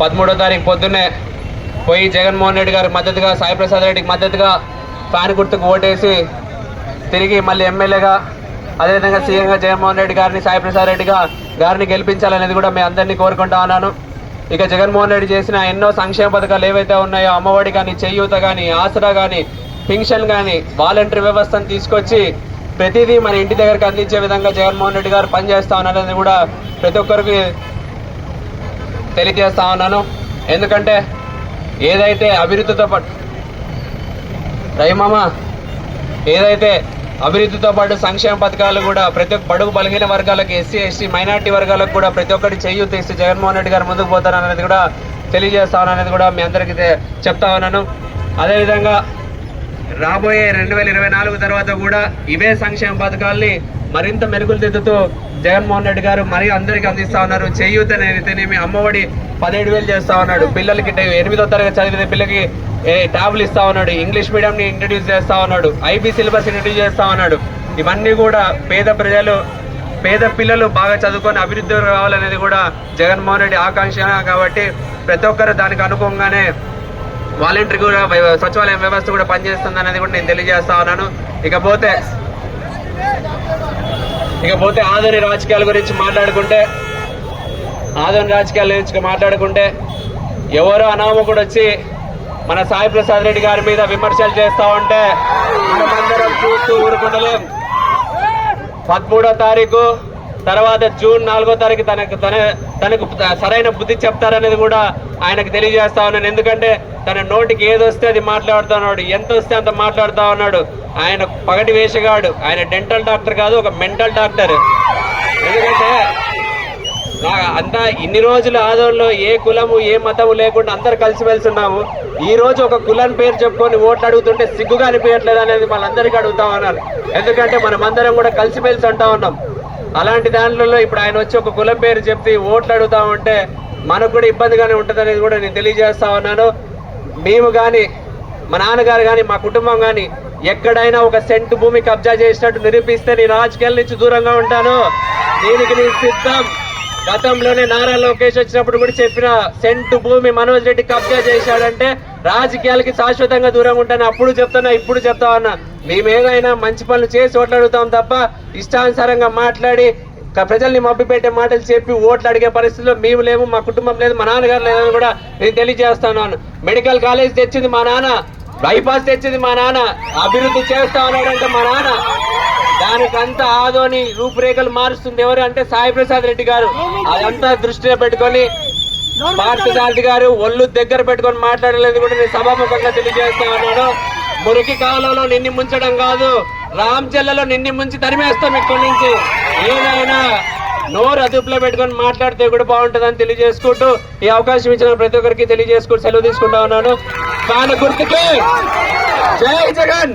13వ తారీఖు పొద్దున్నే పోయి జగన్మోహన్ రెడ్డి గారికి మద్దతుగా, సాయి ప్రసాద్ రెడ్డికి మద్దతుగా ఫ్యాన్ గుర్తుకు ఓటేసి తిరిగి మళ్ళీ ఎమ్మెల్యేగా, అదేవిధంగా సీఎంగా జగన్మోహన్ రెడ్డి గారిని, సాయి ప్రసాద్ రెడ్డి గారిని గెలిపించాలనేది కూడా మీ అందరినీ కోరుకుంటా ఉన్నాను. ఇక జగన్మోహన్ రెడ్డి చేసిన ఎన్నో సంక్షేమ పథకాలు ఏవైతే ఉన్నాయో, అమ్మఒడి కానీ, చేయూత కానీ, ఆసరా కానీ, పింఛన్ కానీ, వాలంటరీ వ్యవస్థను తీసుకొచ్చి ప్రతిదీ మన ఇంటి దగ్గరికి అందించే విధంగా జగన్మోహన్ రెడ్డి గారు పనిచేస్తా ఉన్నారని కూడా ప్రతి ఒక్కరికి తెలియజేస్తా ఉన్నాను. ఎందుకంటే ఏదైతే అభివృద్ధితో పాటు ఏదైతే అభివృద్ధితో పాటు సంక్షేమ పథకాలు కూడా ప్రతి ఒక్క బడుగు బలహీన వర్గాలకు, ఎస్సీ ఎస్టీ మైనార్టీ వర్గాలకు కూడా ప్రతి ఒక్కటి చేయూత ఇస్తూ జగన్మోహన్ రెడ్డి గారు ముందుకు పోతారనేది కూడా తెలియజేస్తా ఉన్నాననేది కూడా మీ అందరికీ చెప్తా ఉన్నాను. అదేవిధంగా రాబోయే 2024 తర్వాత కూడా ఇవే సంక్షేమ పథకాల్ని మరింత మెరుగులు దిద్దుతూ జగన్మోహన్ రెడ్డి గారు మరీ అందరికీ అందిస్తా ఉన్నారు. చేయూత అయితేనేమి, అమ్మఒడి 17,000 చేస్తా ఉన్నాడు, పిల్లలకి 8వ తరగతి చదివిన పిల్లలకి ట్యాబ్లు ఇస్తా ఉన్నాడు, ఇంగ్లీష్ మీడియంని ఇంట్రడ్యూస్ చేస్తా ఉన్నాడు, ఐబీ సిలబస్ ఇంట్రడ్యూస్ చేస్తా ఉన్నాడు. ఇవన్నీ కూడా పేద పిల్లలు బాగా చదువుకొని అభివృద్ధి రావాలనేది కూడా జగన్మోహన్ రెడ్డి ఆకాంక్ష. కాబట్టి ప్రతి ఒక్కరు దానికి అనుగుణంగానే వాలంటరీ కూడా, సచివాలయం వ్యవస్థ కూడా పనిచేస్తుంది అనేది కూడా నేను తెలియజేస్తా ఉన్నాను. ఇకపోతే ఆధునిక రాజకీయాల గురించి మాట్లాడుకుంటే ఎవరో అనామకుడు వచ్చి మన సాయి ప్రసాద్ రెడ్డి గారి మీద విమర్శలు చేస్తా ఉంటే మనమందరం చూస్తూ ఊరుకుంటలేం. 13వ తారీఖు తర్వాత జూన్ 4వ తారీఖు తనకు సరైన బుద్ధి చెప్తారనేది కూడా ఆయనకు తెలియజేస్తా ఉన్నాను. ఎందుకంటే తన నోటికి ఏదొస్తే అది మాట్లాడుతూ ఉన్నాడు, ఎంత వస్తే అంత మాట్లాడుతూ ఉన్నాడు. ఆయన పగటి వేషగాడు, ఆయన డెంటల్ డాక్టర్ కాదు, ఒక మెంటల్ డాక్టర్. ఎందుకంటే అంతా ఇన్ని రోజులు ఆదోళనలో ఏ కులము ఏ మతము లేకుండా అందరు కలిసిమెలిసి ఉన్నాము. ఈ రోజు ఒక కులం పేరు చెప్పుకొని ఓట్లు అడుగుతుంటే సిగ్గుగా అనిపించట్లేదు అనేది వాళ్ళందరికీ అడుగుతా ఉన్నారు. ఎందుకంటే మనమందరం కూడా కలిసిమెలిసి అంటా ఉన్నాం. అలాంటి దాంట్లో ఇప్పుడు ఆయన వచ్చి ఒక కులం పేరు చెప్పి ఓట్లు అడుగుతా ఉంటే మనకు కూడా ఇబ్బందిగానే ఉంటుంది అనేది కూడా నేను తెలియజేస్తా ఉన్నాను. మేము కానీ, మా నాన్నగారు కానీ, మా కుటుంబం కానీ ఎక్కడైనా ఒక సెంటు భూమి కబ్జా చేసినట్టు నిరూపిస్తే నేను రాజకీయాల నుంచి దూరంగా ఉంటాను. దీనికి నేను సిద్ధం. గతంలోనే నారా లోకేష్ వచ్చినప్పుడు కూడా చెప్పిన, సెంటు భూమి మనోజ్ రెడ్డి కబ్జా చేశాడంటే రాజకీయాలకి శాశ్వతంగా దూరంగా ఉంటాను. అప్పుడు చెప్తున్నా, ఇప్పుడు చెప్తా ఉన్నా. మేమేదైనా మంచి పనులు చేసి ఓట్లు అడుగుతాం తప్ప ఇష్టానుసారంగా మాట్లాడి ప్రజల్ని మభ్యపెట్టే మాటలు చెప్పి ఓట్లు అడిగే పరిస్థితిలో మేము లేము, మా కుటుంబం లేదు, మా నాన్నగారు లేదని కూడా నేను తెలియజేస్తున్నాను. మెడికల్ కాలేజ్ తెచ్చింది మా నాన్న, బైపాస్ తెచ్చింది మా నాన్న, అభివృద్ధి చేస్తా ఉన్నాడంటే మా నాన్న. దానికంతా ఆదోని రూపురేఖలు మారుస్తుంది ఎవరు అంటే సాయి ప్రసాద్ రెడ్డి గారు. అదంతా దృష్టిలో పెట్టుకొని పార్థసారథి గారు ఒళ్ళు దగ్గర పెట్టుకొని మాట్లాడలేదు కూడా నేను సభాముఖంగా తెలియజేస్తా ఉన్నాను. మురికి కాలంలో నిన్ని ముంచడం కాదు, రామచెల్లలో నిన్ని ముంచి తరిమేస్తాం ఇక్కడి నుంచి. ఏదైనా నోరు అదుపులో పెట్టుకొని మాట్లాడితే కూడా బాగుంటుందని తెలియజేసుకుంటూ ఈ అవకాశం ఇచ్చిన ప్రతి ఒక్కరికి తెలియజేసుకుంటూ సెలవు తీసుకుంటా ఉన్నాను. కాను గుర్తుకే జై జగన్.